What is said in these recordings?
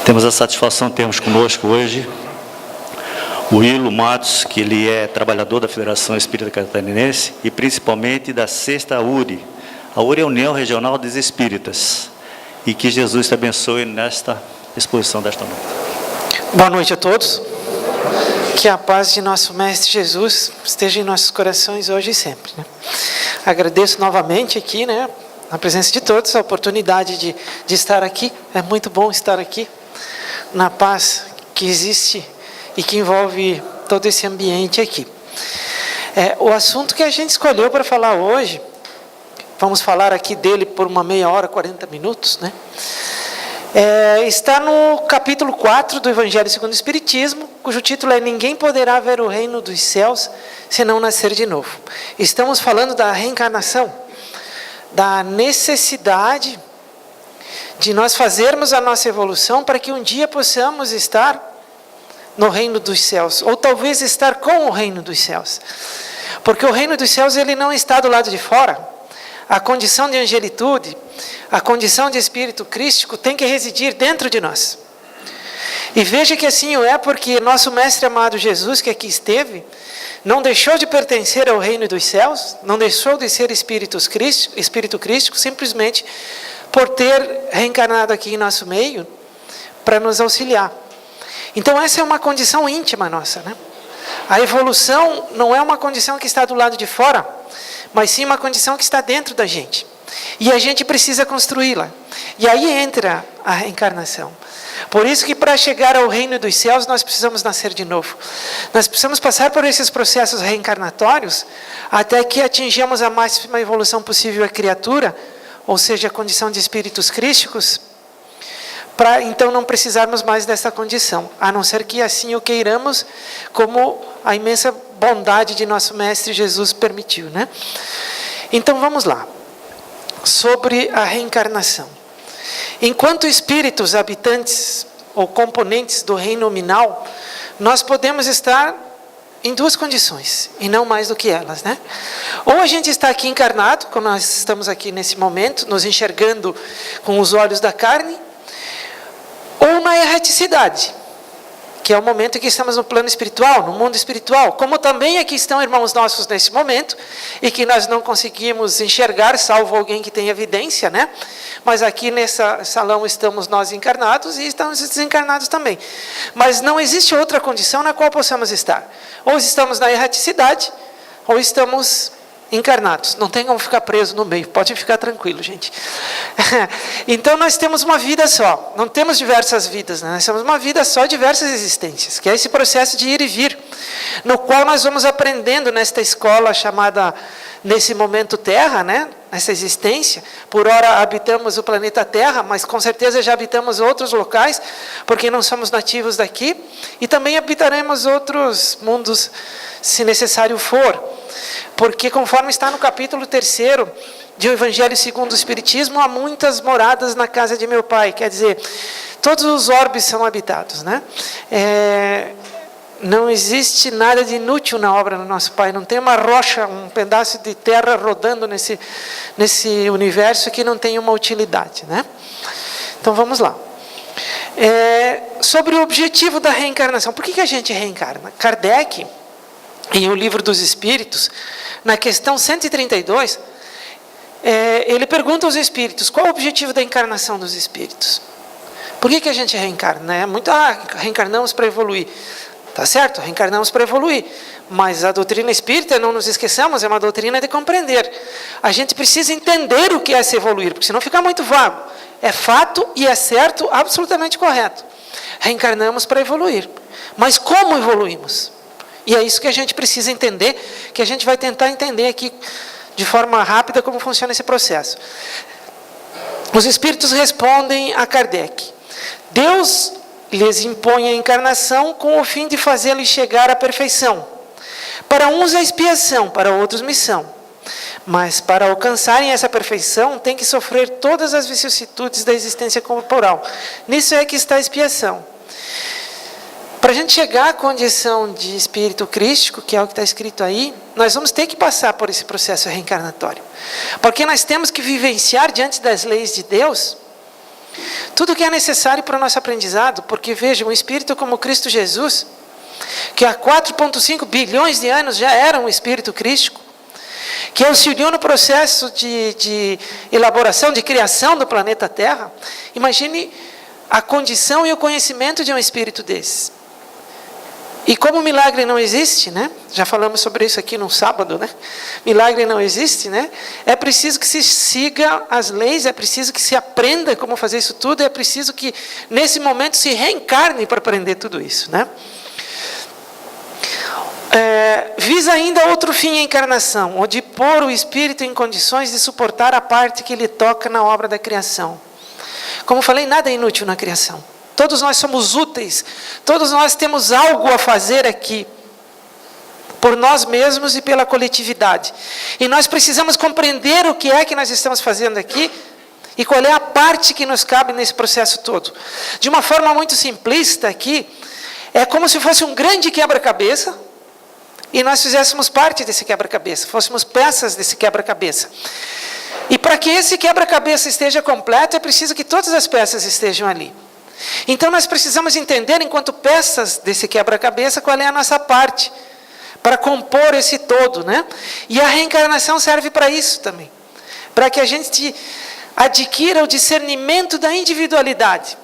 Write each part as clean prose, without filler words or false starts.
Temos a satisfação de termos conosco hoje o Willo Matos, que ele é trabalhador da Federação Espírita Catarinense e principalmente da Sexta URI. A URI é a União Regional dos Espíritas. E que Jesus te abençoe nesta exposição desta noite. Boa noite a todos. Que a paz de nosso Mestre Jesus esteja em nossos corações hoje e sempre. Agradeço novamente aqui, na presença de todos, a oportunidade de estar aqui. É muito bom estar aqui, na paz que existe e que envolve todo esse ambiente aqui. O assunto que a gente escolheu para falar hoje, vamos falar aqui dele por uma meia hora, 40 minutos, está no capítulo 4 do Evangelho segundo o Espiritismo, cujo título é Ninguém poderá ver o reino dos céus se não nascer de novo. Estamos falando da reencarnação, da necessidade de nós fazermos a nossa evolução para que um dia possamos estar no reino dos céus, ou talvez estar com o reino dos céus. Porque o reino dos céus ele não está do lado de fora. A condição de angelitude, a condição de espírito crístico tem que residir dentro de nós. E veja que assim o é porque nosso Mestre amado Jesus, que aqui esteve, não deixou de pertencer ao reino dos céus, não deixou de ser espírito crístico, simplesmente por ter reencarnado aqui em nosso meio, para nos auxiliar. Então essa é uma condição íntima nossa, A evolução não é uma condição que está do lado de fora, mas sim uma condição que está dentro da gente. E a gente precisa construí-la. E aí entra a reencarnação. Por isso que para chegar ao reino dos céus nós precisamos nascer de novo. Nós precisamos passar por esses processos reencarnatórios até que atinjamos a máxima evolução possível a criatura, ou seja, a condição de espíritos crísticos, para então não precisarmos mais dessa condição, a não ser que assim o queiramos, como a imensa bondade de nosso Mestre Jesus permitiu, Então vamos lá, sobre a reencarnação. Enquanto espíritos habitantes ou componentes do reino nominal, nós podemos estar em duas condições, e não mais do que elas, Ou a gente está aqui encarnado, como nós estamos aqui nesse momento, nos enxergando com os olhos da carne, ou na erraticidade, que é o momento em que estamos no plano espiritual, no mundo espiritual, como também aqui estão irmãos nossos nesse momento, e que nós não conseguimos enxergar, salvo alguém que tenha evidência, Mas aqui nesse salão estamos nós encarnados e estamos desencarnados também. Mas não existe outra condição na qual possamos estar. Ou estamos na erraticidade, ou estamos encarnados. Não tem como ficar preso no meio, pode ficar tranquilo, gente. Então nós temos uma vida só, não temos diversas vidas, Nós temos uma vida só, diversas existências, que é esse processo de ir e vir, no qual nós vamos aprendendo nesta escola chamada, nesse momento Terra, nessa existência. Por ora habitamos o planeta Terra, mas com certeza já habitamos outros locais, porque não somos nativos daqui, e também habitaremos outros mundos, se necessário for, porque conforme está no capítulo 3º de O Evangelho segundo o Espiritismo, há muitas moradas na casa de meu Pai, quer dizer, todos os orbes são habitados, Não existe nada de inútil na obra do nosso Pai, não tem uma rocha, um pedaço de terra rodando nesse universo que não tem uma utilidade, Então vamos lá. Sobre o objetivo da reencarnação, por que a gente reencarna? Kardec, em O Livro dos Espíritos, na questão 132, ele pergunta aos espíritos, qual o objetivo da encarnação dos espíritos? Por que a gente reencarna? Reencarnamos para evoluir. Tá certo, reencarnamos para evoluir, mas a doutrina espírita, não nos esqueçamos, é uma doutrina de compreender. A gente precisa entender o que é se evoluir, porque senão fica muito vago. É fato e é certo, absolutamente correto. Reencarnamos para evoluir, mas como evoluímos? E é isso que a gente precisa entender, que a gente vai tentar entender aqui de forma rápida como funciona esse processo. Os espíritos respondem a Kardec: Deus lhes impõe a encarnação com o fim de fazê-los chegar à perfeição. Para uns é expiação, para outros missão. Mas para alcançarem essa perfeição, tem que sofrer todas as vicissitudes da existência corporal. Nisso é que está a expiação. Para a gente chegar à condição de espírito crístico, que é o que está escrito aí, nós vamos ter que passar por esse processo reencarnatório. Porque nós temos que vivenciar diante das leis de Deus Tudo que é necessário para o nosso aprendizado, porque veja, um espírito como Cristo Jesus, que há 4,5 bilhões de anos já era um espírito crístico, que auxiliou no processo de elaboração, de criação do planeta Terra. Imagine a condição e o conhecimento de um espírito desse. E como milagre não existe, né? Já falamos sobre isso aqui no sábado, né? Milagre não existe, né? É preciso que se siga as leis, é preciso que se aprenda como fazer isso tudo, é preciso que nesse momento se reencarne para aprender tudo isso, né? Visa ainda outro fim a encarnação, o de pôr o espírito em condições de suportar a parte que lhe toca na obra da criação. Como falei, nada é inútil na criação. Todos nós somos úteis, todos nós temos algo a fazer aqui, por nós mesmos e pela coletividade. E nós precisamos compreender o que é que nós estamos fazendo aqui e qual é a parte que nos cabe nesse processo todo. De uma forma muito simplista aqui, é como se fosse um grande quebra-cabeça e nós fizéssemos parte desse quebra-cabeça, fôssemos peças desse quebra-cabeça. E para que esse quebra-cabeça esteja completo, é preciso que todas as peças estejam ali. Então nós precisamos entender, enquanto peças desse quebra-cabeça, qual é a nossa parte, para compor esse todo, né? E a reencarnação serve para isso também, para que a gente adquira o discernimento da individualidade.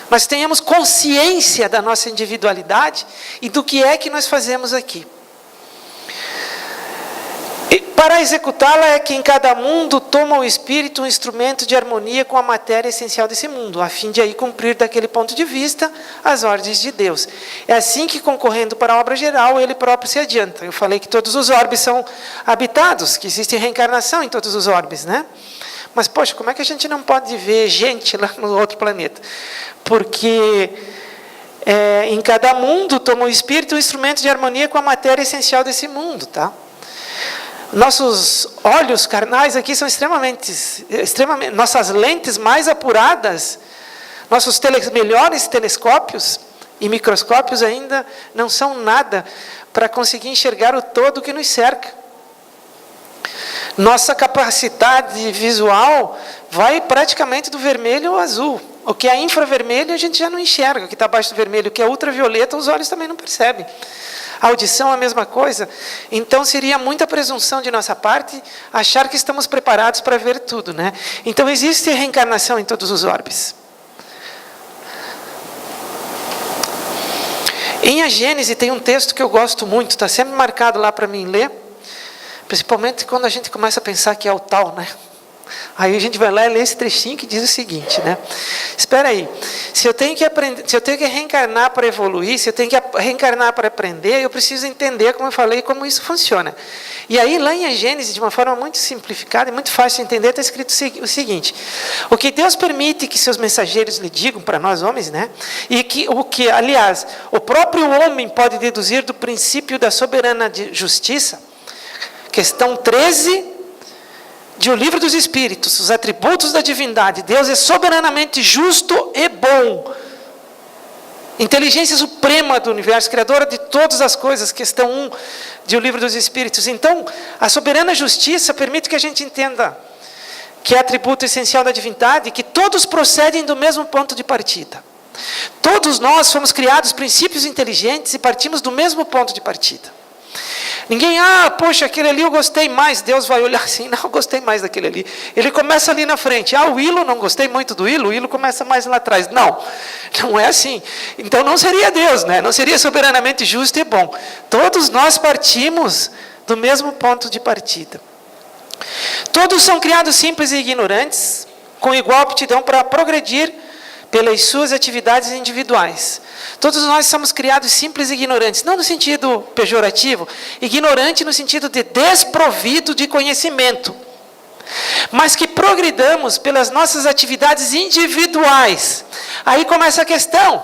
Nós tenhamos consciência da nossa individualidade e do que é que nós fazemos aqui. E para executá-la é que em cada mundo toma o espírito um instrumento de harmonia com a matéria essencial desse mundo, a fim de aí cumprir daquele ponto de vista as ordens de Deus. É assim que, concorrendo para a obra geral, ele próprio se adianta. Eu falei que todos os orbes são habitados, que existe reencarnação em todos os orbes, né? Mas, poxa, como é que a gente não pode ver gente lá no outro planeta? Porque em cada mundo toma o espírito um instrumento de harmonia com a matéria essencial desse mundo, tá? Nossos olhos carnais aqui são extremamente, nossas lentes mais apuradas, nossos melhores telescópios e microscópios ainda não são nada para conseguir enxergar o todo que nos cerca. Nossa capacidade visual vai praticamente do vermelho ao azul. O que é infravermelho a gente já não enxerga, o que está abaixo do vermelho, o que é ultravioleta os olhos também não percebem. A audição é a mesma coisa. Então seria muita presunção de nossa parte achar que estamos preparados para ver tudo, né? Então existe reencarnação em todos os orbes. Em A Gênese tem um texto que eu gosto muito, está sempre marcado lá para mim ler, principalmente quando a gente começa a pensar que é o tal, né? Aí a gente vai lá e lê esse trechinho que diz o seguinte, né? Espera aí, se eu tenho que aprender, se eu tenho que reencarnar para evoluir, se eu tenho que reencarnar para aprender, eu preciso entender, como eu falei, como isso funciona. E aí lá em A Gênese, de uma forma muito simplificada e muito fácil de entender, está escrito o seguinte: o que Deus permite que seus mensageiros lhe digam, para nós homens, né? E aliás, o próprio homem pode deduzir do princípio da soberana justiça, questão 13, de O Livro dos Espíritos, os atributos da divindade. Deus é soberanamente justo e bom. Inteligência suprema do universo, criadora de todas as coisas, questão 1 de O Livro dos Espíritos. Então, a soberana justiça permite que a gente entenda que é atributo essencial da divindade, que todos procedem do mesmo ponto de partida. Todos nós fomos criados princípios inteligentes e partimos do mesmo ponto de partida. Ninguém, poxa, aquele ali eu gostei mais. Deus vai olhar assim, não, eu gostei mais daquele ali. Ele começa ali na frente. O hilo, não gostei muito do hilo, o hilo começa mais lá atrás. Não, não é assim. Então não seria Deus, né? Não seria soberanamente justo e bom. Todos nós partimos do mesmo ponto de partida. Todos são criados simples e ignorantes, com igual aptidão para progredir pelas suas atividades individuais. Todos nós somos criados simples e ignorantes, não no sentido pejorativo, ignorante no sentido de desprovido de conhecimento, mas que progridamos pelas nossas atividades individuais. Aí começa a questão.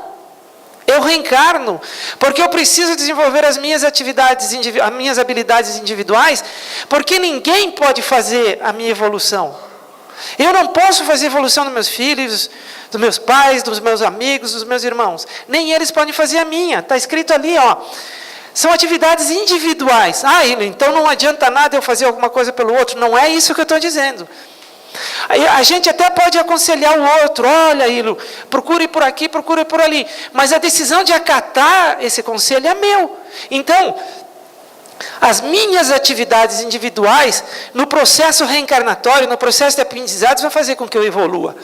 Eu reencarno porque eu preciso desenvolver as minhas atividades, as minhas habilidades individuais, porque ninguém pode fazer a minha evolução. Eu não posso fazer evolução dos meus filhos, dos meus pais, dos meus amigos, dos meus irmãos. Nem eles podem fazer a minha. Está escrito ali, ó. São atividades individuais. Então não adianta nada eu fazer alguma coisa pelo outro. Não é isso que eu estou dizendo. A gente até pode aconselhar o outro, olha, Ilo, procure por aqui, procure por ali. Mas a decisão de acatar esse conselho é meu. Então, as minhas atividades individuais, no processo reencarnatório, no processo de aprendizados, vai fazer com que eu evolua.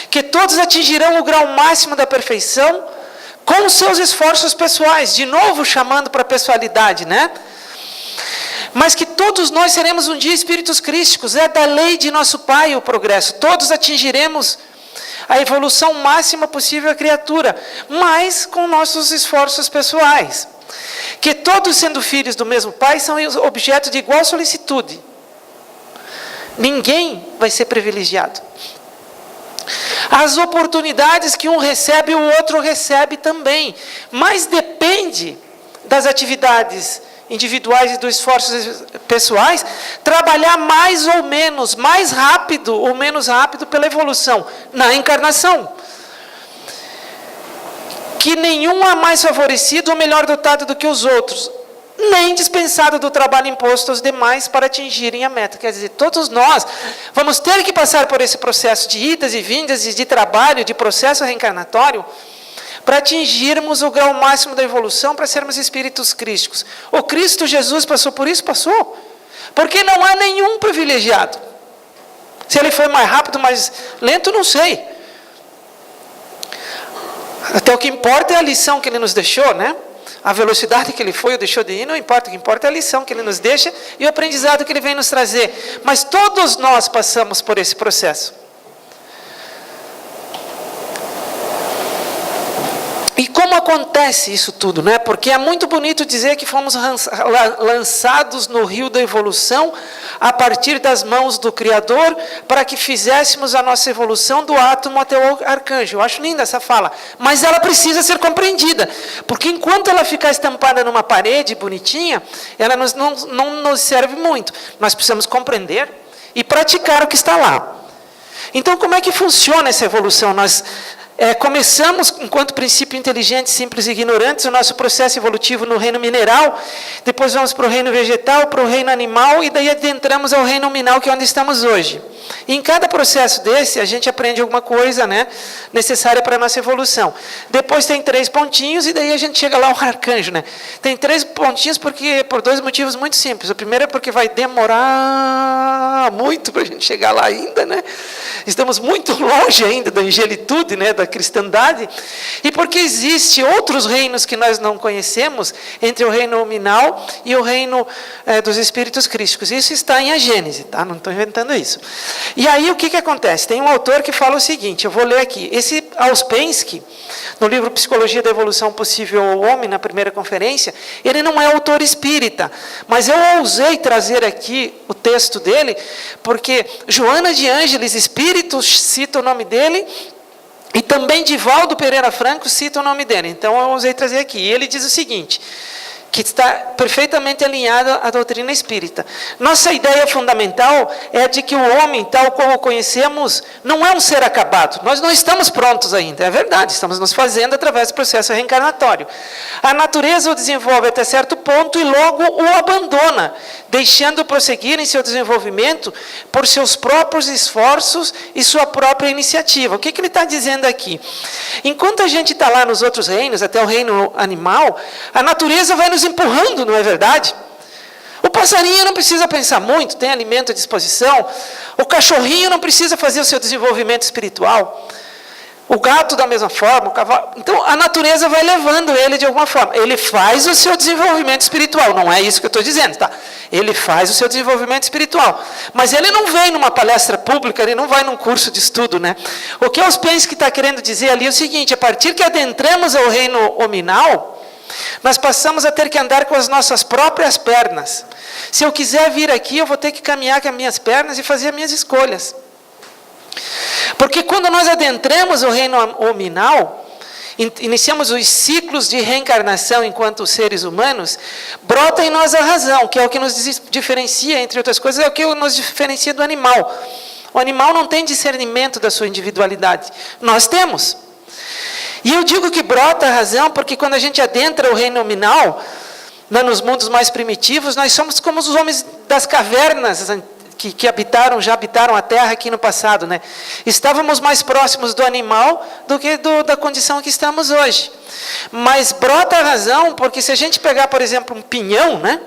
Que todos atingirão o grau máximo da perfeição com os seus esforços pessoais. De novo, chamando para a pessoalidade, né? Mas que todos nós seremos um dia espíritos crísticos. É da lei de nosso Pai o progresso. Todos atingiremos a evolução máxima possível à criatura, mas com nossos esforços pessoais. Que todos, sendo filhos do mesmo Pai, são objeto de igual solicitude. Ninguém vai ser privilegiado. As oportunidades que um recebe, o outro recebe também. Mas depende das atividades individuais e dos esforços pessoais, trabalhar mais ou menos, mais rápido ou menos rápido pela evolução na encarnação. Que nenhum é mais favorecido ou melhor dotado do que os outros, nem dispensado do trabalho imposto aos demais para atingirem a meta. Quer dizer, todos nós vamos ter que passar por esse processo de idas e vindas, e de trabalho, de processo reencarnatório, para atingirmos o grau máximo da evolução, para sermos espíritos crísticos. O Cristo Jesus passou por isso? Passou. Porque não há nenhum privilegiado. Se ele foi mais rápido, mais lento, não sei. Até o que importa é a lição que ele nos deixou, né? A velocidade que ele foi ou deixou de ir, não importa. O que importa é a lição que ele nos deixa e o aprendizado que ele vem nos trazer. Mas todos nós passamos por esse processo. E como acontece isso tudo, né? Porque é muito bonito dizer que fomos lançados no rio da evolução a partir das mãos do Criador para que fizéssemos a nossa evolução do átomo até o arcanjo. Eu acho linda essa fala, mas ela precisa ser compreendida, porque enquanto ela ficar estampada numa parede bonitinha, ela não nos serve muito. Nós precisamos compreender e praticar o que está lá. Então, como é que funciona essa evolução? Nós começamos, enquanto princípio inteligente, simples e ignorantes, o nosso processo evolutivo no reino mineral, depois vamos para o reino vegetal, para o reino animal, e daí adentramos ao reino nominal, que é onde estamos hoje. E em cada processo desse, a gente aprende alguma coisa, né, necessária para a nossa evolução. Depois tem 3 pontinhos, e daí a gente chega lá ao arcanjo, né? Tem 3 pontinhos por 2 motivos muito simples. O primeiro é porque vai demorar muito para a gente chegar lá ainda, né? Estamos muito longe ainda da angelitude, né, da cristandade, e porque existe outros reinos que nós não conhecemos, entre o reino nominal e o reino dos espíritos crísticos. Isso está em A Gênese, tá? Não estou inventando isso. E aí o que acontece? Tem um autor que fala o seguinte, eu vou ler aqui. Esse Ouspensky, no livro Psicologia da Evolução Possível ao Homem, na primeira conferência, ele não é autor espírita, mas eu ousei trazer aqui o texto dele, porque Joana de Ângeles, Espíritos, cita o nome dele, e também Divaldo Pereira Franco cita o nome dele. Então eu ousei trazer aqui. E ele diz o seguinte, que está perfeitamente alinhado à doutrina espírita. Nossa ideia fundamental é a de que o homem, tal como o conhecemos, não é um ser acabado. Nós não estamos prontos ainda, é verdade, estamos nos fazendo através do processo reencarnatório. A natureza o desenvolve até certo ponto e logo o abandona, deixando-o prosseguir em seu desenvolvimento por seus próprios esforços e sua própria iniciativa. O que ele está dizendo aqui? Enquanto a gente está lá nos outros reinos, até o reino animal, a natureza vai nos empurrando, não é verdade? O passarinho não precisa pensar muito, tem alimento à disposição. O cachorrinho não precisa fazer o seu desenvolvimento espiritual. O gato da mesma forma, o cavalo. Então a natureza vai levando ele de alguma forma. Ele faz o seu desenvolvimento espiritual, não é isso que eu estou dizendo, tá? Ele faz o seu desenvolvimento espiritual. Mas ele não vem numa palestra pública, ele não vai num curso de estudo, né? O que Ouspensky está querendo dizer ali é o seguinte, a partir que adentramos ao reino hominal, nós passamos a ter que andar com as nossas próprias pernas. Se eu quiser vir aqui, eu vou ter que caminhar com as minhas pernas e fazer as minhas escolhas. Porque quando nós adentramos o reino hominal, iniciamos os ciclos de reencarnação enquanto seres humanos, brota em nós a razão, que é o que nos diferencia, entre outras coisas, é o que nos diferencia do animal. O animal não tem discernimento da sua individualidade. Nós temos. E eu digo que brota a razão, porque quando a gente adentra o reino nominal, nos mundos mais primitivos, nós somos como os homens das cavernas que já habitaram a terra aqui no passado, né? Estávamos mais próximos do animal do que da condição que estamos hoje. Mas brota a razão, porque se a gente pegar, por exemplo, um pinhão, né?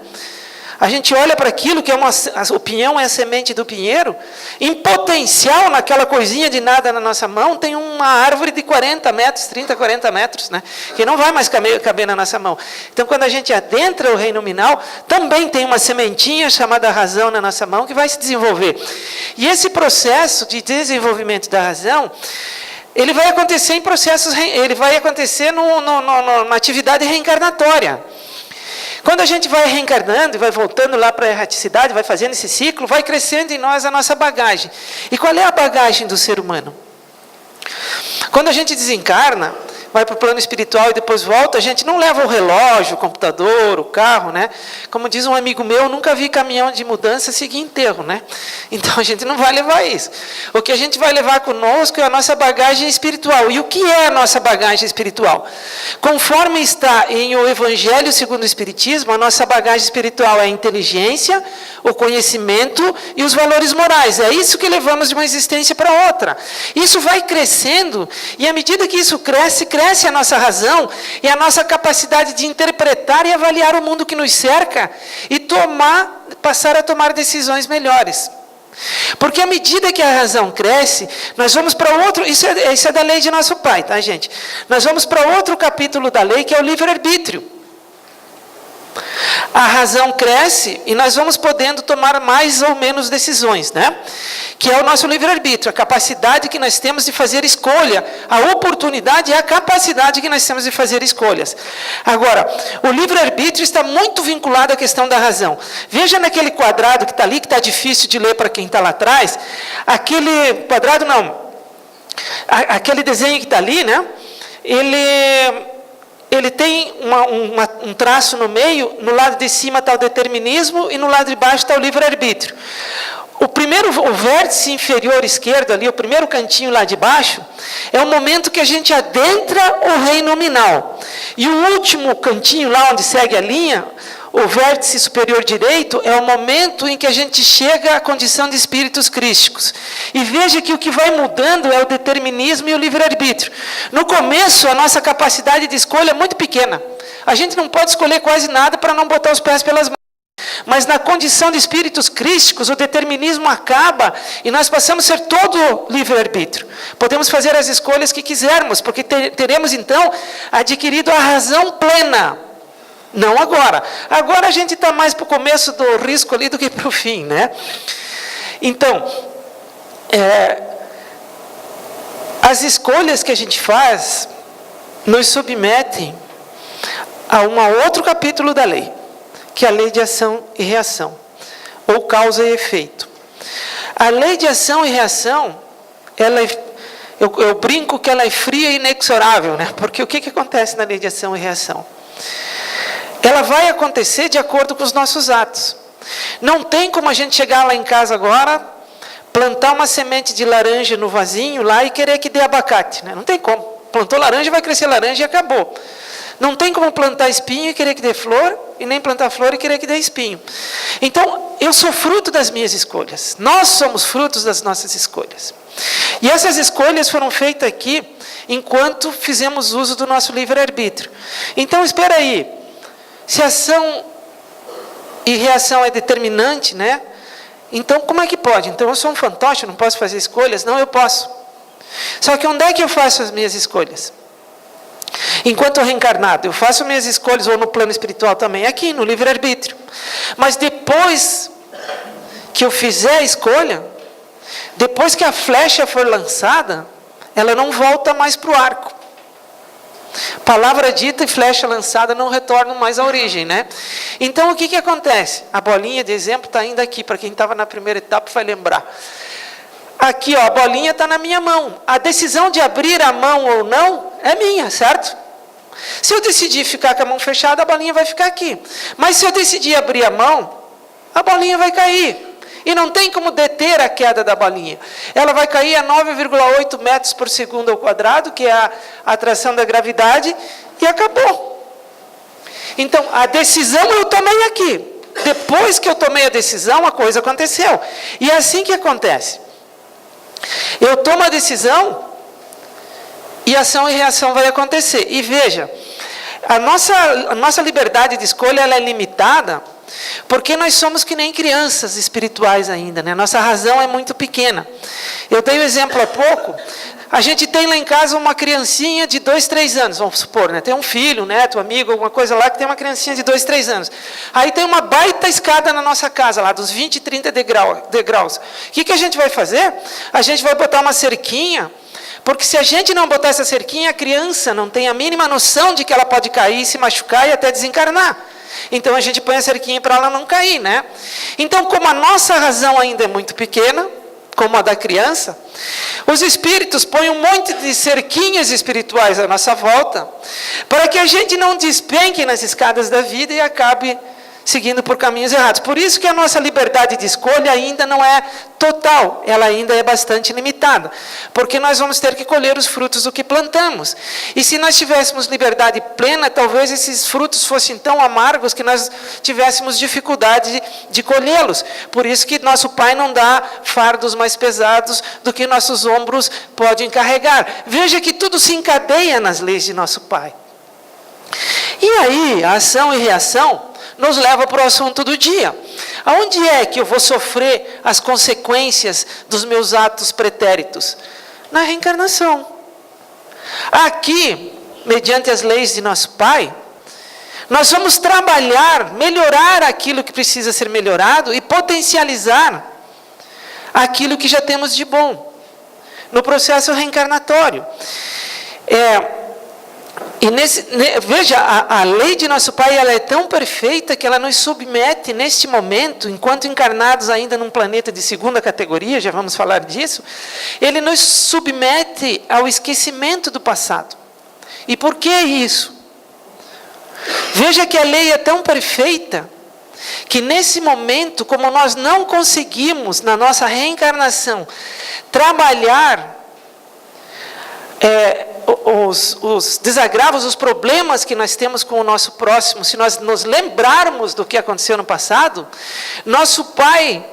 A gente olha para aquilo que o pinhão é a semente do pinheiro, em potencial, naquela coisinha de nada na nossa mão, tem uma árvore de 40 metros, 30, 40 metros, né? Que não vai mais caber na nossa mão. Então, quando a gente adentra o reino nominal, também tem uma sementinha chamada razão na nossa mão que vai se desenvolver. E esse processo de desenvolvimento da razão, ele vai acontecer em processos, ele vai acontecer na atividade reencarnatória. Quando a gente vai reencarnando e vai voltando lá para a erraticidade, vai fazendo esse ciclo, vai crescendo em nós a nossa bagagem. E qual é a bagagem do ser humano? Quando a gente desencarna, vai para o plano espiritual e depois volta, a gente não leva o relógio, o computador, o carro, né? Como diz um amigo meu, nunca vi caminhão de mudança seguir enterro, né? Então a gente não vai levar isso. O que a gente vai levar conosco é a nossa bagagem espiritual. E o que é a nossa bagagem espiritual? Conforme está em o Evangelho segundo o Espiritismo, a nossa bagagem espiritual é a inteligência, o conhecimento e os valores morais. É isso que levamos de uma existência para outra. Isso vai crescendo, e à medida que isso cresce a nossa razão e a nossa capacidade de interpretar e avaliar o mundo que nos cerca e passar a tomar decisões melhores. Porque à medida que a razão cresce, nós vamos para outro, isso é da lei de nosso Pai, tá, gente? Nós vamos para outro capítulo da lei, que é o livre-arbítrio. A razão cresce e nós vamos podendo tomar mais ou menos decisões, né? Que é o nosso livre-arbítrio, a capacidade que nós temos de fazer escolha, a oportunidade e a capacidade que nós temos de fazer escolhas. Agora, o livre-arbítrio está muito vinculado à questão da razão. Veja naquele quadrado que está ali, que está difícil de ler para quem está lá atrás, aquele quadrado não, aquele desenho que está ali, né? Ele tem um traço no meio, no lado de cima está o determinismo e no lado de baixo está o livre-arbítrio. O vértice inferior esquerdo ali, o primeiro cantinho lá de baixo, é o momento que a gente adentra o reino nominal. E o último cantinho lá onde segue a linha, o vértice superior direito, é o momento em que a gente chega à condição de espíritos crísticos. E veja que o que vai mudando é o determinismo e o livre-arbítrio. No começo, a nossa capacidade de escolha é muito pequena. A gente não pode escolher quase nada para não botar os pés pelas mãos. Mas na condição de espíritos crísticos, o determinismo acaba e nós passamos a ser todo livre-arbítrio. Podemos fazer as escolhas que quisermos, porque teremos então adquirido a razão plena. Não agora. Agora a gente está mais para o começo do risco ali do que para o fim, né? Então, as escolhas que a gente faz nos submetem a um outro capítulo da lei, que é a lei de ação e reação, ou causa e efeito. A lei de ação e reação, eu brinco que ela é fria e inexorável, né? Porque o que acontece na lei de ação e reação? Ela vai acontecer de acordo com os nossos atos. Não tem como a gente chegar lá em casa agora, plantar uma semente de laranja no vasinho lá e querer que dê abacate, né? Não tem como. Plantou laranja, vai crescer laranja e acabou. Não tem como plantar espinho e querer que dê flor, e nem plantar flor e querer que dê espinho. Então, eu sou fruto das minhas escolhas. Nós somos frutos das nossas escolhas. E essas escolhas foram feitas aqui, enquanto fizemos uso do nosso livre-arbítrio. Então, espera aí. Se ação e reação é determinante, né? Então, como é que pode? Então, eu sou um fantoche, não posso fazer escolhas? Não, eu posso. Só que onde é que eu faço as minhas escolhas? Enquanto reencarnado, eu faço minhas escolhas, ou no plano espiritual também, aqui no livre-arbítrio. Mas depois que eu fizer a escolha, depois que a flecha for lançada, ela não volta mais para o arco. Palavra dita e flecha lançada não retornam mais à origem, né? Então, o que acontece? A bolinha de exemplo está ainda aqui, para quem estava na primeira etapa vai lembrar. Aqui, ó, a bolinha está na minha mão. A decisão de abrir a mão ou não é minha, certo? Se eu decidir ficar com a mão fechada, a bolinha vai ficar aqui. Mas se eu decidir abrir a mão, a bolinha vai cair. E não tem como deter a queda da bolinha. Ela vai cair a 9,8 metros por segundo ao quadrado, que é a atração da gravidade, e acabou. Então, a decisão eu tomei aqui. depois que eu tomei a decisão, a coisa aconteceu. E é assim que acontece. Eu tomo a decisão e ação e reação vai acontecer. E veja, a nossa liberdade de escolha ela é limitada porque nós somos que nem crianças espirituais ainda, né? Nossa razão é muito pequena. Eu dei o exemplo há pouco. A gente tem lá em casa uma criancinha de 2, 3 anos, vamos supor, né? Tem um filho, um neto, um amigo, alguma coisa lá que tem uma criancinha de 2, 3 anos. Aí tem uma baita escada na nossa casa, lá dos 20, 30 degraus. O que a gente vai fazer? A gente vai botar uma cerquinha, porque se a gente não botar essa cerquinha, a criança não tem a mínima noção de que ela pode cair, se machucar e até desencarnar. Então a gente põe a cerquinha para ela não cair, né? Então, como a nossa razão ainda é muito pequena, como a da criança, os espíritos põem um monte de cerquinhas espirituais à nossa volta, para que a gente não despenque nas escadas da vida e acabe seguindo por caminhos errados. Por isso que a nossa liberdade de escolha ainda não é total, ela ainda é bastante limitada, porque nós vamos ter que colher os frutos do que plantamos. E se nós tivéssemos liberdade plena, talvez esses frutos fossem tão amargos que nós tivéssemos dificuldade de colhê-los. Por isso que nosso Pai não dá fardos mais pesados do que nossos ombros podem carregar. Veja que tudo se encadeia nas leis de nosso Pai. E aí, a ação e reação nos leva para o assunto do dia. Aonde é que eu vou sofrer as consequências dos meus atos pretéritos? Na reencarnação. Aqui, mediante as leis de nosso Pai, nós vamos trabalhar, melhorar aquilo que precisa ser melhorado e potencializar aquilo que já temos de bom no processo reencarnatório. Veja, a lei de nosso Pai ela é tão perfeita que ela nos submete neste momento, enquanto encarnados ainda num planeta de segunda categoria, já vamos falar disso, ele nos submete ao esquecimento do passado. E por que isso? Veja que a lei é tão perfeita que nesse momento, como nós não conseguimos na nossa reencarnação trabalhar os desagravos, os problemas que nós temos com o nosso próximo, se nós nos lembrarmos do que aconteceu no passado, nosso Pai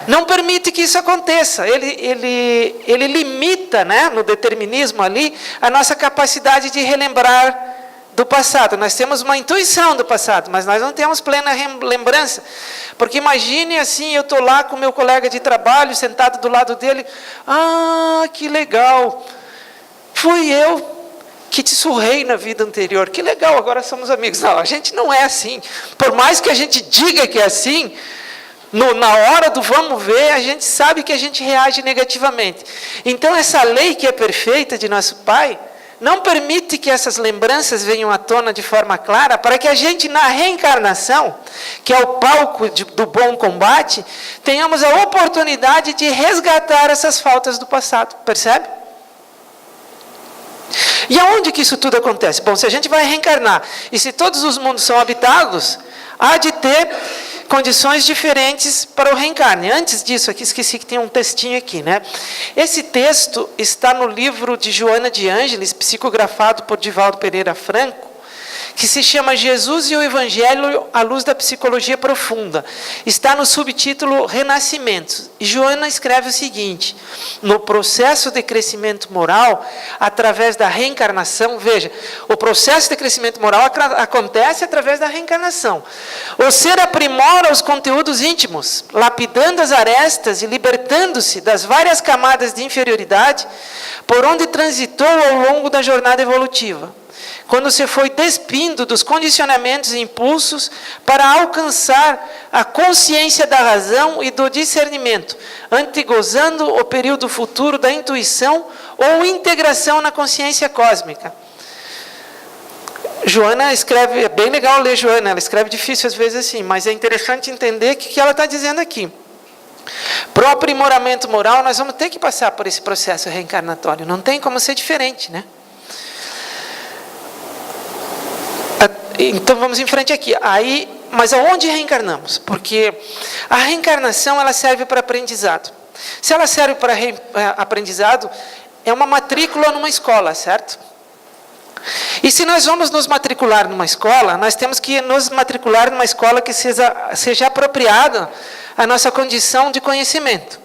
não permite que isso aconteça. Ele limita, né, no determinismo ali, a nossa capacidade de relembrar do passado. Nós temos uma intuição do passado, mas nós não temos plena lembrança. Porque imagine assim, eu estou lá com meu colega de trabalho, sentado do lado dele, que legal, fui eu que te surrei na vida anterior, que legal, agora somos amigos. Não, a gente não é assim. Por mais que a gente diga que é assim, na hora do vamos ver, a gente sabe que a gente reage negativamente. Então essa lei que é perfeita de nosso Pai, não permite que essas lembranças venham à tona de forma clara, para que a gente na reencarnação, que é o palco do bom combate, tenhamos a oportunidade de resgatar essas faltas do passado, percebe? E aonde que isso tudo acontece? Bom, se a gente vai reencarnar, e se todos os mundos são habitados, há de ter condições diferentes para o reencarne. Antes disso, aqui esqueci que tem um textinho aqui, né? Esse texto está no livro de Joana de Ângeles, psicografado por Divaldo Pereira Franco, que se chama Jesus e o Evangelho à luz da psicologia profunda. Está no subtítulo Renascimento. E Joana escreve o seguinte: no processo de crescimento moral, através da reencarnação, veja, o processo de crescimento moral acontece através da reencarnação. O ser aprimora os conteúdos íntimos, lapidando as arestas e libertando-se das várias camadas de inferioridade por onde transitou ao longo da jornada evolutiva, quando se foi despindo dos condicionamentos e impulsos para alcançar a consciência da razão e do discernimento, antegozando o período futuro da intuição ou integração na consciência cósmica. Joana escreve, é bem legal ler Joana, ela escreve difícil às vezes assim, mas é interessante entender o que ela está dizendo aqui. Para o aprimoramento moral, nós vamos ter que passar por esse processo reencarnatório, não tem como ser diferente, né? Então vamos em frente aqui. Mas aonde reencarnamos? Porque a reencarnação ela serve para aprendizado. Se ela serve para aprendizado, é uma matrícula numa escola, certo? E se nós vamos nos matricular numa escola, nós temos que nos matricular numa escola que seja apropriada à nossa condição de conhecimento.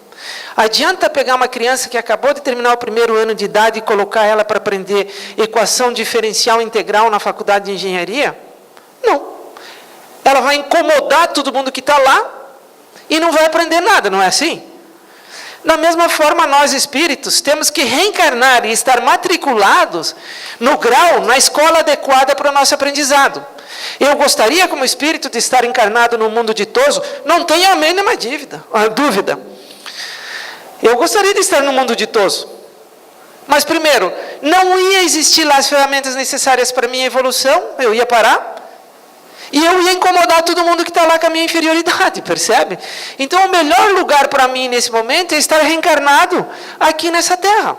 Adianta pegar uma criança que acabou de terminar o 1º ano de idade e colocar ela para aprender equação diferencial integral na faculdade de engenharia? Não. Ela vai incomodar todo mundo que está lá e não vai aprender nada, não é assim? Da mesma forma, nós espíritos temos que reencarnar e estar matriculados no grau, na escola adequada para o nosso aprendizado. Eu gostaria, como espírito, de estar encarnado no mundo ditoso? Não tenho a mínima dúvida. Eu gostaria de estar no mundo ditoso. Mas, primeiro, não ia existir lá as ferramentas necessárias para a minha evolução, eu ia parar. E eu ia incomodar todo mundo que está lá com a minha inferioridade, percebe? Então, o melhor lugar para mim nesse momento é estar reencarnado aqui nessa terra.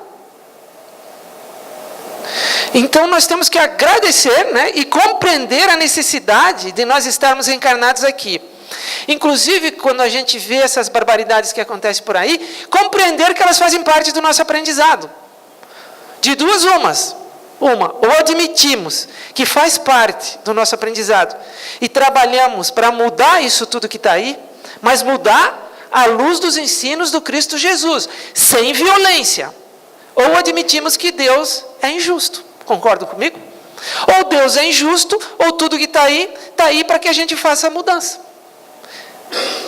Então, nós temos que agradecer, né, e compreender a necessidade de nós estarmos reencarnados aqui. Inclusive, quando a gente vê essas barbaridades que acontecem por aí, compreender que elas fazem parte do nosso aprendizado. De duas umas. Ou admitimos que faz parte do nosso aprendizado e trabalhamos para mudar isso tudo que está aí, mas mudar à luz dos ensinos do Cristo Jesus, sem violência. Ou admitimos que Deus é injusto. Concordam comigo? Ou Deus é injusto, ou tudo que está aí para que a gente faça a mudança.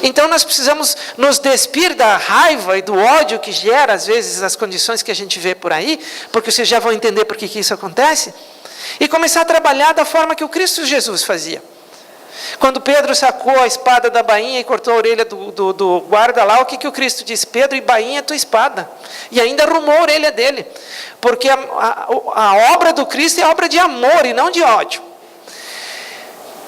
Então nós precisamos nos despir da raiva e do ódio que gera às vezes as condições que a gente vê por aí, porque vocês já vão entender por que isso acontece, e começar a trabalhar da forma que o Cristo Jesus fazia. Quando Pedro sacou a espada da bainha e cortou a orelha do guarda lá, o que o Cristo disse? Pedro, e bainha é tua espada. E ainda arrumou a orelha dele, porque a obra do Cristo é obra de amor e não de ódio.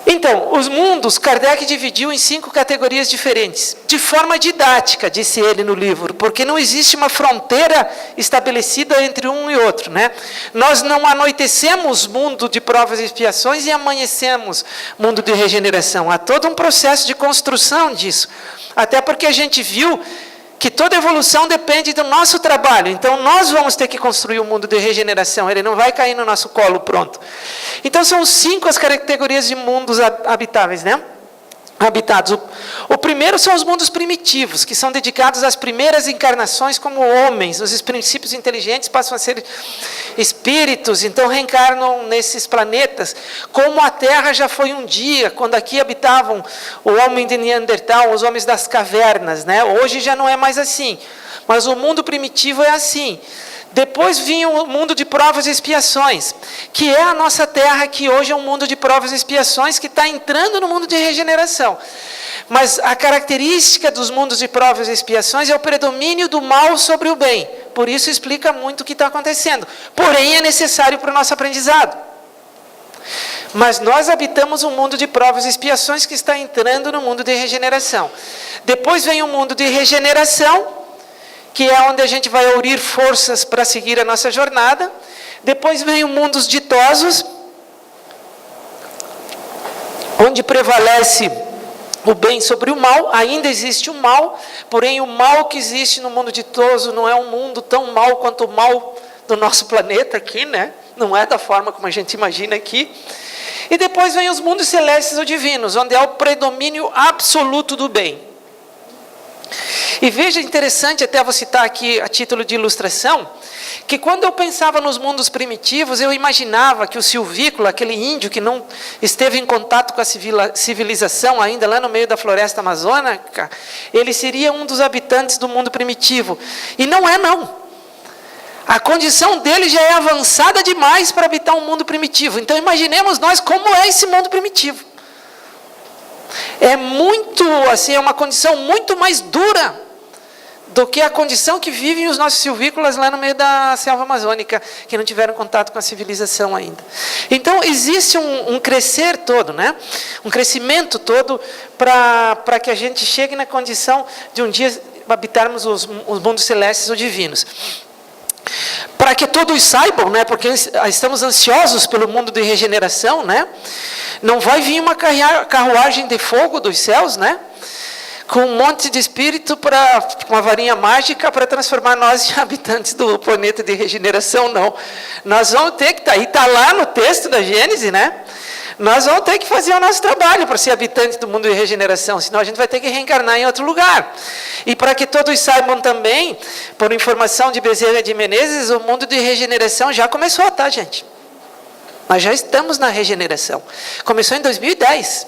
Então, os mundos, Kardec dividiu em 5 categorias diferentes, de forma didática, disse ele no livro, porque não existe uma fronteira estabelecida entre um e outro, né? Nós não anoitecemos mundo de provas e expiações e amanhecemos mundo de regeneração. Há todo um processo de construção disso, até porque a gente viu que toda evolução depende do nosso trabalho. Então, nós vamos ter que construir um mundo de regeneração. Ele não vai cair no nosso colo pronto. Então, são 5 as categorias de mundos habitáveis, né? Habitados. O primeiro são os mundos primitivos, que são dedicados às primeiras encarnações como homens. Os princípios inteligentes passam a ser espíritos, então reencarnam nesses planetas. Como a Terra já foi um dia, quando aqui habitavam o homem de Neandertal, os homens das cavernas, né? Hoje já não é mais assim, mas o mundo primitivo é assim. Depois vinha o mundo de provas e expiações, que é a nossa terra, que hoje é um mundo de provas e expiações, que está entrando no mundo de regeneração. Mas a característica dos mundos de provas e expiações é o predomínio do mal sobre o bem. Por isso explica muito o que está acontecendo. Porém, é necessário para o nosso aprendizado. Mas nós habitamos um mundo de provas e expiações que está entrando no mundo de regeneração. Depois vem o mundo de regeneração, que é onde a gente vai unir forças para seguir a nossa jornada. Depois vem o mundo dos ditosos, onde prevalece o bem sobre o mal. Ainda existe o mal, porém o mal que existe no mundo ditoso não é um mundo tão mal quanto o mal do nosso planeta aqui, né? Não é da forma como a gente imagina aqui. E depois vem os mundos celestes ou divinos, onde é o predomínio absoluto do bem. E veja, interessante, até vou citar aqui a título de ilustração, que quando eu pensava nos mundos primitivos, eu imaginava que o silvícola, aquele índio que não esteve em contato com a civilização ainda lá no meio da floresta amazônica, ele seria um dos habitantes do mundo primitivo. E não é, não. A condição dele já é avançada demais para habitar um mundo primitivo. Então imaginemos nós como é esse mundo primitivo. É muito, assim, é uma condição muito mais dura do que a condição que vivem os nossos silvícolas lá no meio da selva amazônica, que não tiveram contato com a civilização ainda. Então, existe um crescer todo, né? Um crescimento todo para que a gente chegue na condição de um dia habitarmos os mundos celestes ou divinos. Para que todos saibam, né? Porque estamos ansiosos pelo mundo de regeneração, né? Não vai vir uma carruagem de fogo dos céus, né? com um monte de espírito com uma varinha mágica para transformar nós em habitantes do planeta de regeneração, não. Nós vamos ter que, está lá no texto da Gênesis, né? Nós vamos ter que fazer o nosso trabalho para ser habitante do mundo de regeneração, senão a gente vai ter que reencarnar em outro lugar. E para que todos saibam também, por informação de Bezerra de Menezes, o mundo de regeneração já começou, tá, gente? Nós já estamos na regeneração. Começou em 2010.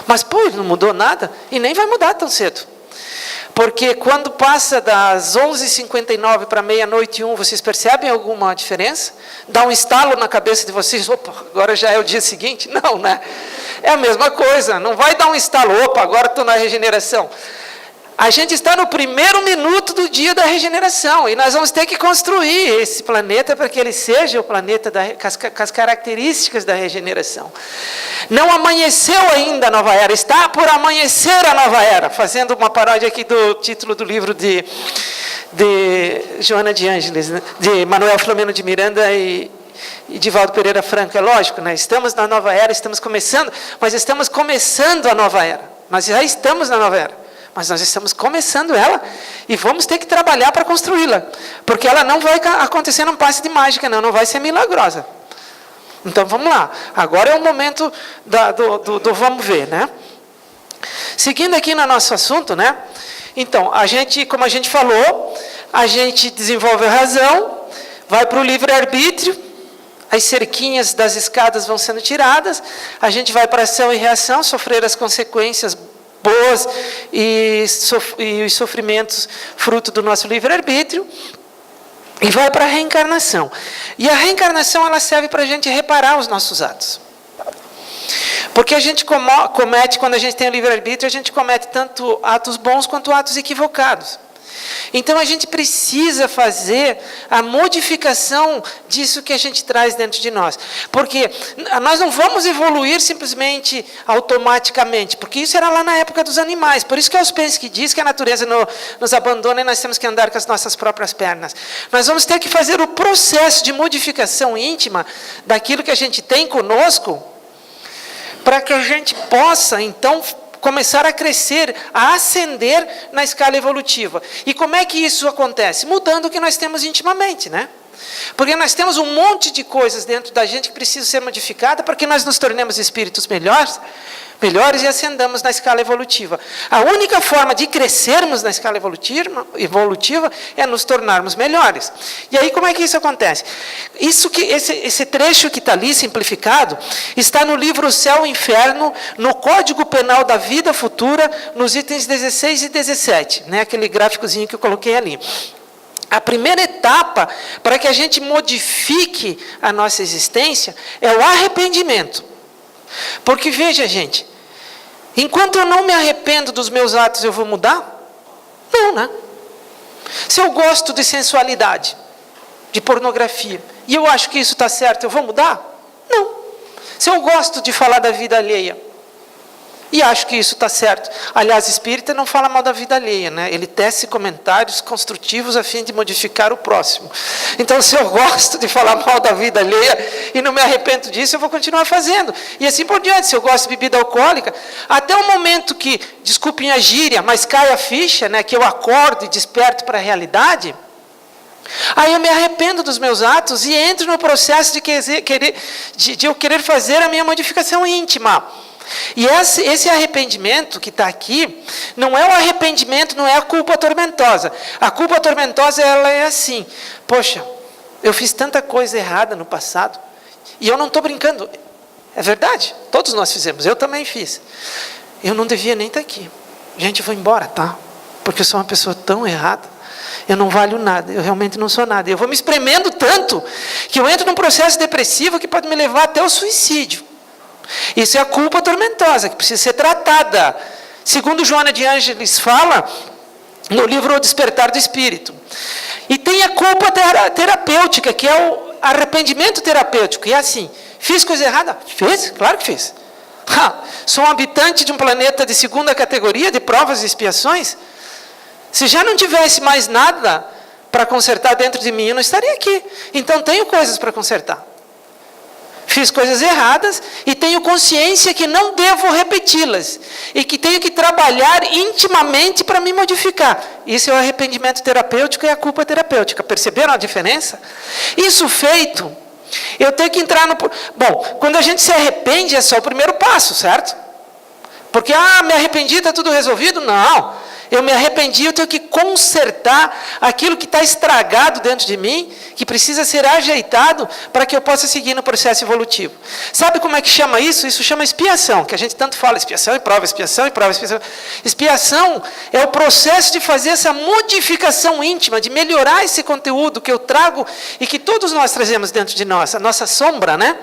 Mas, pô, não mudou nada e nem vai mudar tão cedo. Porque quando passa das 11h59 para meia-noite e 1, vocês percebem alguma diferença? Dá um estalo na cabeça de vocês, opa, agora já é o dia seguinte? Não, né? É a mesma coisa, não vai dar um estalo, opa, agora estou na regeneração. A gente está no primeiro minuto do dia da regeneração e nós vamos ter que construir esse planeta para que ele seja o planeta com as características da regeneração. Não amanheceu ainda a nova era, está por amanhecer a nova era, fazendo uma paródia aqui do título do livro de Joana de Ângeles, né? De Manuel Flamengo de Miranda e Divaldo Pereira Franco. É lógico, né? Estamos na nova era, estamos começando, mas estamos começando a nova era. Nós já estamos na nova era. Mas nós estamos começando ela e vamos ter que trabalhar para construí-la. Porque ela não vai acontecer num passe de mágica, não vai ser milagrosa. Então vamos lá. Agora é o momento do vamos ver, né? Seguindo aqui no nosso assunto, né? Então, como a gente falou, a gente desenvolve a razão, vai para o livre-arbítrio, as cerquinhas das escadas vão sendo tiradas, a gente vai para ação e reação, sofrer as consequências boas e os sofrimentos fruto do nosso livre-arbítrio, e vai para a reencarnação. E a reencarnação ela serve para a gente reparar os nossos atos. Porque a gente comete, quando a gente tem o livre-arbítrio, a gente comete tanto atos bons quanto atos equivocados. Então a gente precisa fazer a modificação disso que a gente traz dentro de nós. Porque nós não vamos evoluir simplesmente automaticamente, porque isso era lá na época dos animais. Por isso que é os Ouspensky que diz que a natureza nos abandona e nós temos que andar com as nossas próprias pernas. Nós vamos ter que fazer o processo de modificação íntima daquilo que a gente tem conosco, para que a gente possa, então, começar a crescer, a ascender na escala evolutiva. E como é que isso acontece? Mudando o que nós temos intimamente, né? Porque nós temos um monte de coisas dentro da gente que precisam ser modificadas para que nós nos tornemos espíritos melhores e ascendamos na escala evolutiva. A única forma de crescermos na escala evolutiva é nos tornarmos melhores. E aí como é que isso acontece? Esse trecho que está ali, simplificado, está no livro O Céu e o Inferno, no Código Penal da Vida Futura, nos itens 16 e 17, né? Aquele gráficozinho que eu coloquei ali. A primeira etapa para que a gente modifique a nossa existência é o arrependimento. Porque veja, gente, enquanto eu não me arrependo dos meus atos, eu vou mudar? Não, né? Se eu gosto de sensualidade, de pornografia, e eu acho que isso está certo, eu vou mudar? Não. Se eu gosto de falar da vida alheia, e acho que isso está certo. Aliás, espírita não fala mal da vida alheia, né? Ele tece comentários construtivos a fim de modificar o próximo. Então, se eu gosto de falar mal da vida alheia e não me arrependo disso, eu vou continuar fazendo. E assim por diante. Se eu gosto de bebida alcoólica, até o momento que, desculpem a gíria, mas cai a ficha, né? Que eu acordo e desperto para a realidade, aí eu me arrependo dos meus atos e entro no processo de eu querer fazer a minha modificação íntima. E esse arrependimento que está aqui, não é o arrependimento, não é a culpa tormentosa. A culpa tormentosa, ela é assim: poxa, eu fiz tanta coisa errada no passado, e eu não estou brincando, é verdade, todos nós fizemos, eu também fiz. Eu não devia nem estar aqui. Gente, eu vou embora, tá? Porque eu sou uma pessoa tão errada, eu não valho nada, eu realmente não sou nada. Eu vou me espremendo tanto, que eu entro num processo depressivo que pode me levar até o suicídio. Isso é a culpa tormentosa, que precisa ser tratada. Segundo Joana de Ângeles fala, no livro O Despertar do Espírito. E tem a culpa terapêutica, que é o arrependimento terapêutico. E é assim: fiz coisa errada? Fiz? Claro que fiz. Sou um habitante de um planeta de segunda categoria, de provas e expiações. Se já não tivesse mais nada para consertar dentro de mim, eu não estaria aqui. Então tenho coisas para consertar. fiz coisas erradas e tenho consciência que não devo repeti-las e que tenho que trabalhar intimamente para me modificar. Isso é o arrependimento terapêutico e a culpa terapêutica. Perceberam a diferença? Isso feito, eu tenho que entrar no... Bom, quando a gente se arrepende é só o primeiro passo, certo? Porque, me arrependi, está tudo resolvido? Não. Eu me arrependi, eu tenho que consertar aquilo que está estragado dentro de mim, que precisa ser ajeitado para que eu possa seguir no processo evolutivo. Sabe como é que chama isso? Isso chama expiação, que a gente tanto fala, expiação e prova, expiação e prova, expiação. Expiação é o processo de fazer essa modificação íntima, de melhorar esse conteúdo que eu trago e que todos nós trazemos dentro de nós, a nossa sombra, né?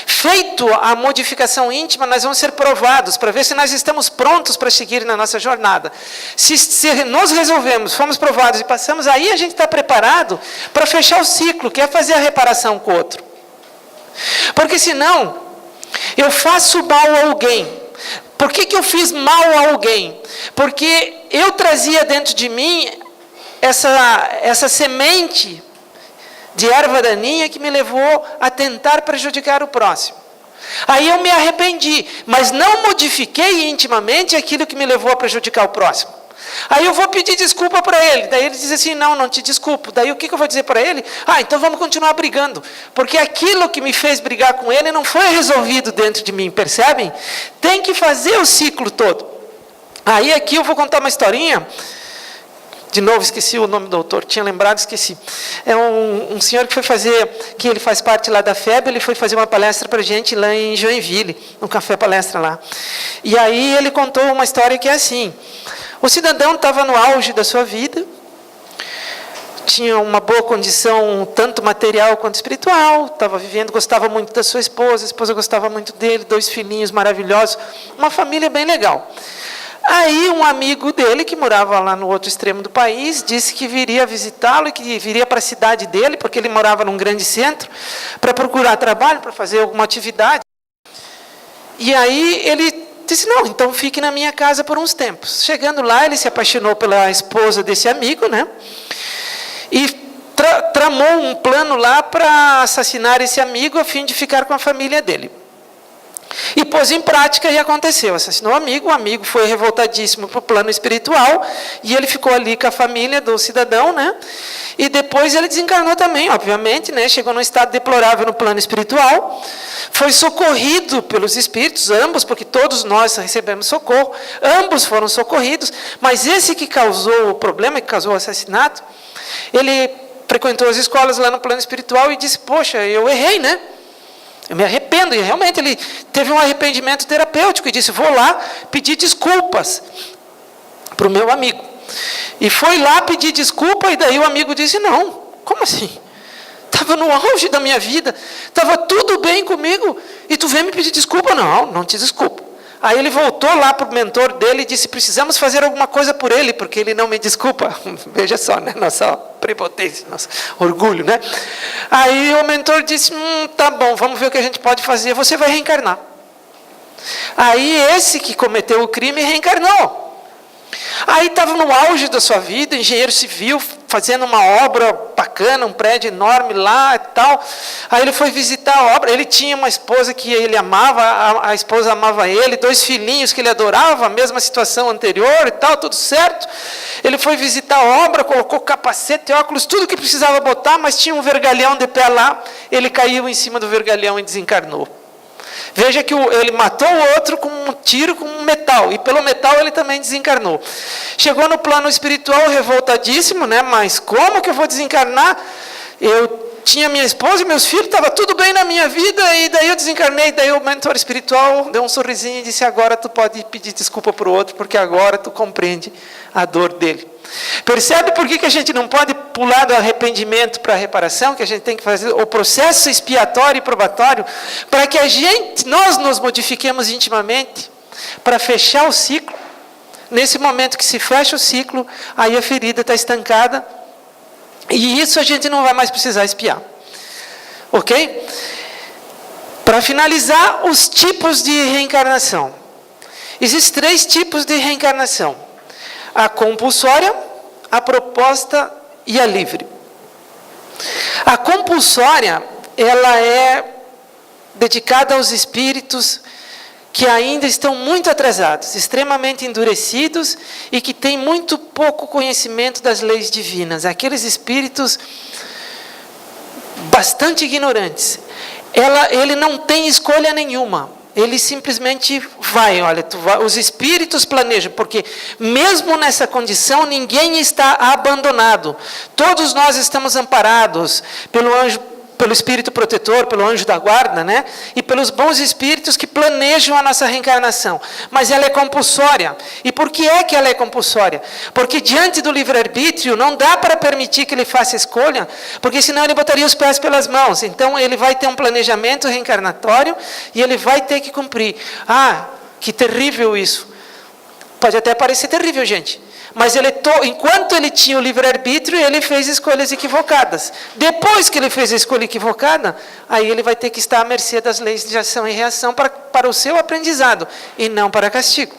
Feito a modificação íntima, nós vamos ser provados para ver se nós estamos prontos para seguir na nossa jornada. Se nós resolvemos, fomos provados e passamos, aí a gente está preparado para fechar o ciclo, que é fazer a reparação com o outro. Porque senão, eu faço mal a alguém. Por que eu fiz mal a alguém? Porque eu trazia dentro de mim essa semente de erva daninha que me levou a tentar prejudicar o próximo. Aí eu me arrependi, mas não modifiquei intimamente aquilo que me levou a prejudicar o próximo. Aí eu vou pedir desculpa para ele, daí ele diz assim, não te desculpo. Daí o que eu vou dizer para ele? Então vamos continuar brigando, porque aquilo que me fez brigar com ele não foi resolvido dentro de mim, percebem? Tem que fazer o ciclo todo. Aí aqui eu vou contar uma historinha. De novo, esqueci o nome do autor, tinha lembrado, esqueci. É um senhor que foi fazer, que ele faz parte lá da FEB, ele foi fazer uma palestra para a gente lá em Joinville, no café palestra lá. E aí ele contou uma história que é assim, o cidadão estava no auge da sua vida, tinha uma boa condição, tanto material quanto espiritual, estava vivendo, gostava muito da sua esposa, a esposa gostava muito dele, 2 filhinhos maravilhosos, uma família bem legal. Aí um amigo dele, que morava lá no outro extremo do país, disse que viria visitá-lo e que viria para a cidade dele, porque ele morava num grande centro, para procurar trabalho, para fazer alguma atividade. E aí ele disse, não, então fique na minha casa por uns tempos. Chegando lá, ele se apaixonou pela esposa desse amigo, né? E tramou um plano lá para assassinar esse amigo a fim de ficar com a família dele. E pôs em prática e aconteceu. Assassinou o amigo foi revoltadíssimo para o plano espiritual, e ele ficou ali com a família do cidadão, né? E depois ele desencarnou também, obviamente, né? Chegou num estado deplorável no plano espiritual, foi socorrido pelos espíritos, ambos, porque todos nós recebemos socorro, ambos foram socorridos, mas esse que causou o problema, que causou o assassinato, ele frequentou as escolas lá no plano espiritual e disse, poxa, eu errei, né? Eu me arrependo, e realmente ele teve um arrependimento terapêutico e disse, vou lá pedir desculpas para o meu amigo. E foi lá pedir desculpa, e daí o amigo disse, não, como assim? Estava no auge da minha vida, estava tudo bem comigo, e tu vem me pedir desculpa? Não te desculpo. Aí ele voltou lá para o mentor dele e disse, precisamos fazer alguma coisa por ele, porque ele não me desculpa. Veja só, né? Nossa prepotência, nosso orgulho, né? Aí o mentor disse, tá bom, vamos ver o que a gente pode fazer, você vai reencarnar. Aí esse que cometeu o crime reencarnou. Aí estava no auge da sua vida, engenheiro civil, fazendo uma obra bacana, um prédio enorme lá e tal. Aí ele foi visitar a obra, ele tinha uma esposa que ele amava, a esposa amava ele, 2 filhinhos que ele adorava, a mesma situação anterior e tal, tudo certo. Ele foi visitar a obra, colocou capacete, óculos, tudo que precisava botar, mas tinha um vergalhão de pé lá, ele caiu em cima do vergalhão e desencarnou. Veja que ele matou o outro com um tiro com um metal, e pelo metal ele também desencarnou. Chegou no plano espiritual revoltadíssimo, né? Mas como que eu vou desencarnar? Eu tinha minha esposa e meus filhos, estava tudo bem na minha vida, e daí eu desencarnei. Daí o mentor espiritual deu um sorrisinho e disse, agora tu pode pedir desculpa para o outro, porque agora tu compreende a dor dele. Percebe por que a gente não pode pular do arrependimento para a reparação, que a gente tem que fazer o processo expiatório e probatório, para que nós nos modifiquemos intimamente, para fechar o ciclo. Nesse momento que se fecha o ciclo, aí a ferida está estancada, e isso a gente não vai mais precisar expiar. Ok? Para finalizar, os tipos de reencarnação. Existem 3 tipos de reencarnação: a compulsória, a proposta e a livre. A compulsória, ela é dedicada aos espíritos que ainda estão muito atrasados, extremamente endurecidos e que têm muito pouco conhecimento das leis divinas. Aqueles espíritos bastante ignorantes. Ele não tem escolha nenhuma. Ele simplesmente vai, olha, os espíritos planejam, porque mesmo nessa condição ninguém está abandonado. Todos nós estamos amparados pelo anjo, pelo espírito protetor, pelo anjo da guarda, né? E pelos bons espíritos que planejam a nossa reencarnação. Mas ela é compulsória. E por que é que ela é compulsória? Porque diante do livre-arbítrio não dá para permitir que ele faça escolha, porque senão ele botaria os pés pelas mãos. Então ele vai ter um planejamento reencarnatório e ele vai ter que cumprir. Ah, que terrível isso. Pode até parecer terrível, gente. Mas enquanto ele tinha o livre-arbítrio, ele fez escolhas equivocadas. Depois que ele fez a escolha equivocada, aí ele vai ter que estar à mercê das leis de ação e reação para o seu aprendizado, e não para castigo.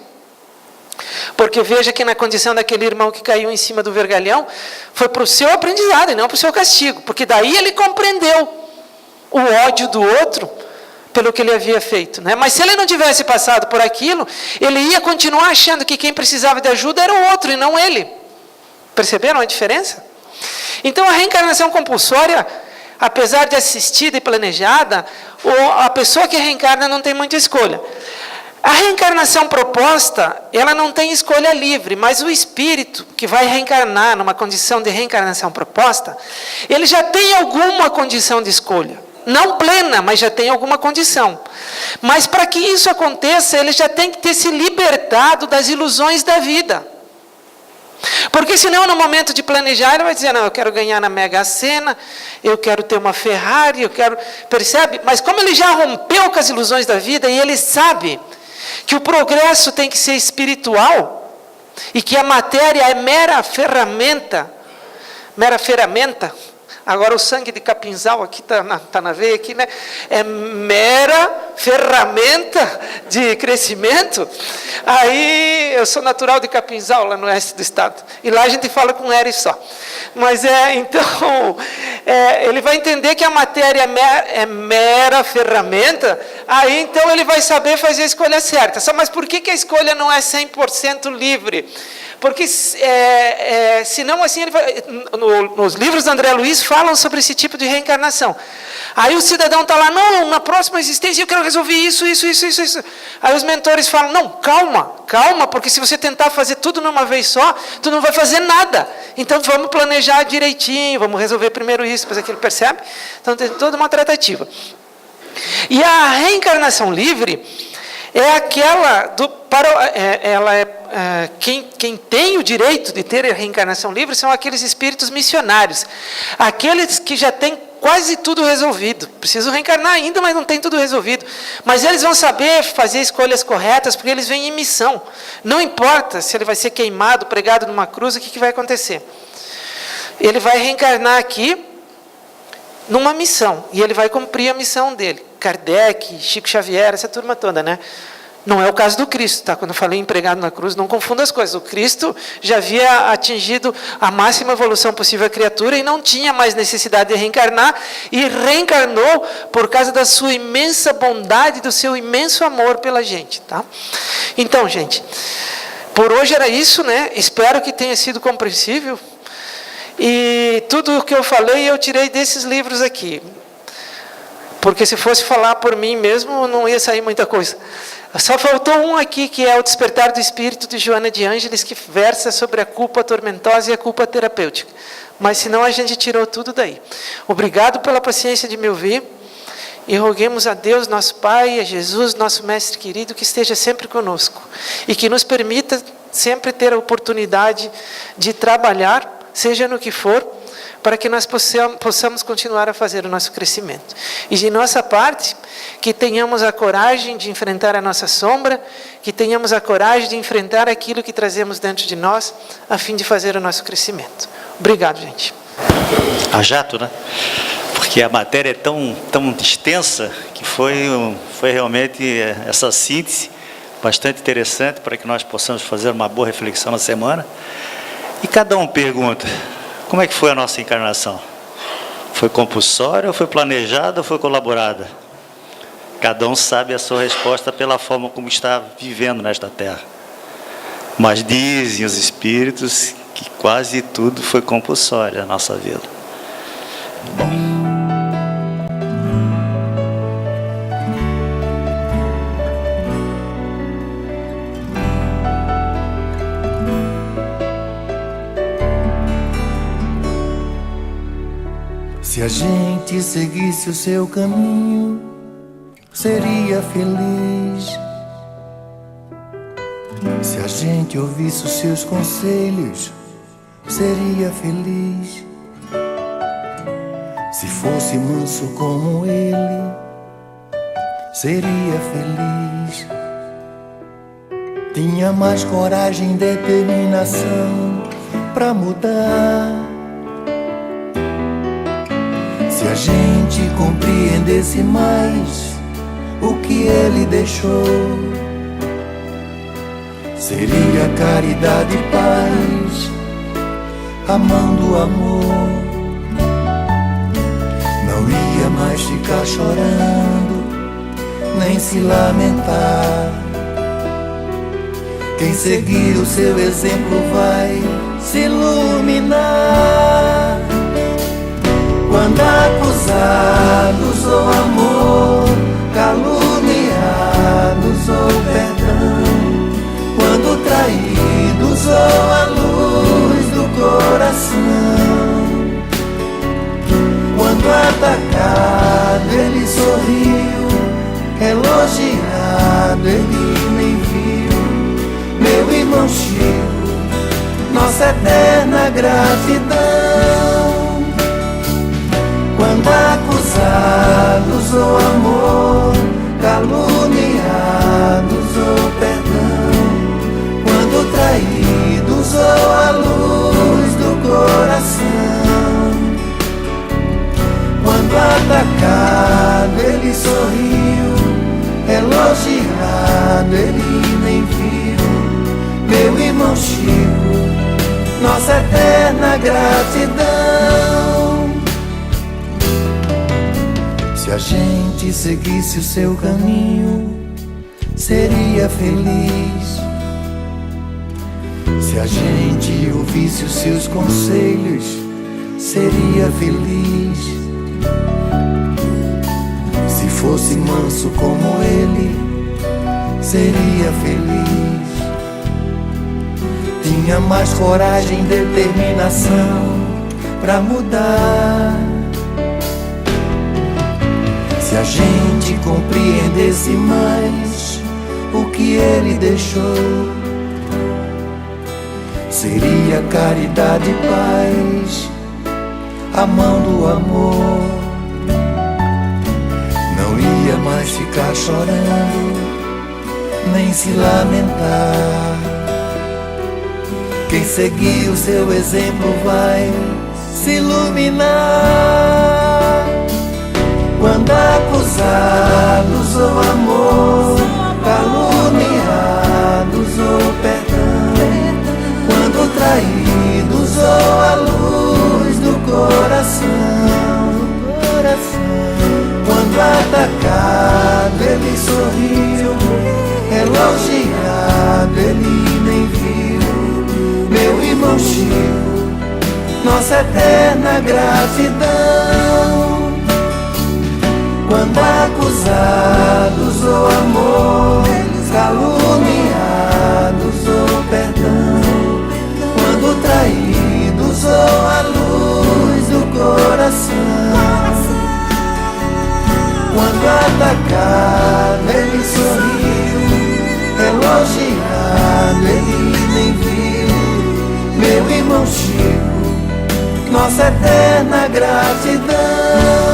Porque veja que na condição daquele irmão que caiu em cima do vergalhão, foi para o seu aprendizado e não para o seu castigo. Porque daí ele compreendeu o ódio do outro, pelo que ele havia feito, né? Mas se ele não tivesse passado por aquilo, ele ia continuar achando que quem precisava de ajuda era o outro e não ele. Perceberam a diferença? Então a reencarnação compulsória, apesar de assistida e planejada, a pessoa que reencarna não tem muita escolha. A reencarnação proposta, ela não tem escolha livre, mas o espírito que vai reencarnar numa condição de reencarnação proposta, ele já tem alguma condição de escolha. Não plena, mas já tem alguma condição. Mas para que isso aconteça, ele já tem que ter se libertado das ilusões da vida. Porque senão, no momento de planejar, ele vai dizer, não, eu quero ganhar na Mega Sena, eu quero ter uma Ferrari, eu quero... Percebe? Mas como ele já rompeu com as ilusões da vida, e ele sabe que o progresso tem que ser espiritual, e que a matéria é mera ferramenta, agora o sangue de capinzal aqui está na veia aqui, né? É mera ferramenta de crescimento. Aí eu sou natural de Capinzal, lá no oeste do estado. E lá a gente fala com R só. Mas então, ele vai entender que a matéria é mera ferramenta, aí então ele vai saber fazer a escolha certa. Só, mas por que a escolha não é 100% livre? Porque senão assim, ele vai, nos livros do André Luiz falam sobre esse tipo de reencarnação. Aí o cidadão está lá, não, na próxima existência eu quero resolver isso. Aí os mentores falam, não, calma, porque se você tentar fazer tudo numa vez só, tu não vai fazer nada. Então vamos planejar direitinho, vamos resolver primeiro isso, depois aquilo, percebe? Então tem toda uma tratativa. E a reencarnação livre é aquela quem tem o direito de ter a reencarnação livre são aqueles espíritos missionários, aqueles que já têm quase tudo resolvido, precisam reencarnar ainda, mas não tem tudo resolvido, mas eles vão saber fazer escolhas corretas, porque eles vêm em missão, não importa se ele vai ser queimado, pregado numa cruz, o que vai acontecer? Ele vai reencarnar aqui numa missão, e ele vai cumprir a missão dele. Kardec, Chico Xavier, essa turma toda, né? Não é o caso do Cristo, tá? Quando eu falei empregado na cruz, não confunda as coisas. O Cristo já havia atingido a máxima evolução possível à criatura e não tinha mais necessidade de reencarnar, e reencarnou por causa da sua imensa bondade, do seu imenso amor pela gente, tá? Então, gente, por hoje era isso, né? Espero que tenha sido compreensível. E tudo o que eu falei, eu tirei desses livros aqui. Porque se fosse falar por mim mesmo, não ia sair muita coisa. Só faltou um aqui, que é o Despertar do Espírito, de Joana de Ângeles, que versa sobre a culpa tormentosa e a culpa terapêutica. Mas senão a gente tirou tudo daí. Obrigado pela paciência de me ouvir. E roguemos a Deus, nosso Pai, e a Jesus, nosso Mestre querido, que esteja sempre conosco. E que nos permita sempre ter a oportunidade de trabalhar, seja no que for, para que nós possamos continuar a fazer o nosso crescimento. E de nossa parte, que tenhamos a coragem de enfrentar a nossa sombra, que tenhamos a coragem de enfrentar aquilo que trazemos dentro de nós, a fim de fazer o nosso crescimento. Obrigado, gente. A jato, né? Porque a matéria é tão extensa que foi realmente essa síntese bastante interessante para que nós possamos fazer uma boa reflexão na semana. E cada um pergunta, como é que foi a nossa encarnação? Foi compulsória, ou foi planejada, ou foi colaborada? Cada um sabe a sua resposta pela forma como está vivendo nesta terra. Mas dizem os espíritos que quase tudo foi compulsório na nossa vida. Bom. Se a gente seguisse o seu caminho, seria feliz. Se a gente ouvisse os seus conselhos, seria feliz. Se fosse manso como ele, seria feliz. Tinha mais coragem e determinação pra mudar. Se a gente compreendesse mais o que ele deixou, seria caridade e paz, amando o amor. Não ia mais ficar chorando, nem se lamentar. Quem seguir o seu exemplo vai se iluminar. Quando acusados ou amor, caluniados ou perdão, quando traídos ou a luz do coração, quando atacado ele sorriu, elogiado ele nem viu. Meu irmão Chico, nossa eterna gratidão. Quando acusados ou amor, caluniados ou perdão, quando traídos ou a luz do coração, quando atacado ele sorriu, elogiado ele nem viu. Meu irmão Chico, nossa eterna gratidão. Se a gente seguisse o seu caminho, seria feliz. Se a gente ouvisse os seus conselhos, seria feliz. Se fosse manso como ele, seria feliz. Tinha mais coragem e determinação pra mudar. Se a gente compreendesse mais o que ele deixou, seria caridade e paz, amando o amor. Não ia mais ficar chorando, nem se lamentar. Quem seguir o seu exemplo vai se iluminar. Quando acusados ou amor, caluniados ou perdão, quando traídos ou a luz do coração, quando atacado ele sorriu, elogiado ele nem viu. Meu irmão Chico, nossa eterna gratidão. Quando acusados ou amor, caluniados ou perdão, quando traídos ou a luz do coração, quando atacado ele sorriu, elogiado ele nem viu. Meu irmão Chico, nossa eterna gratidão.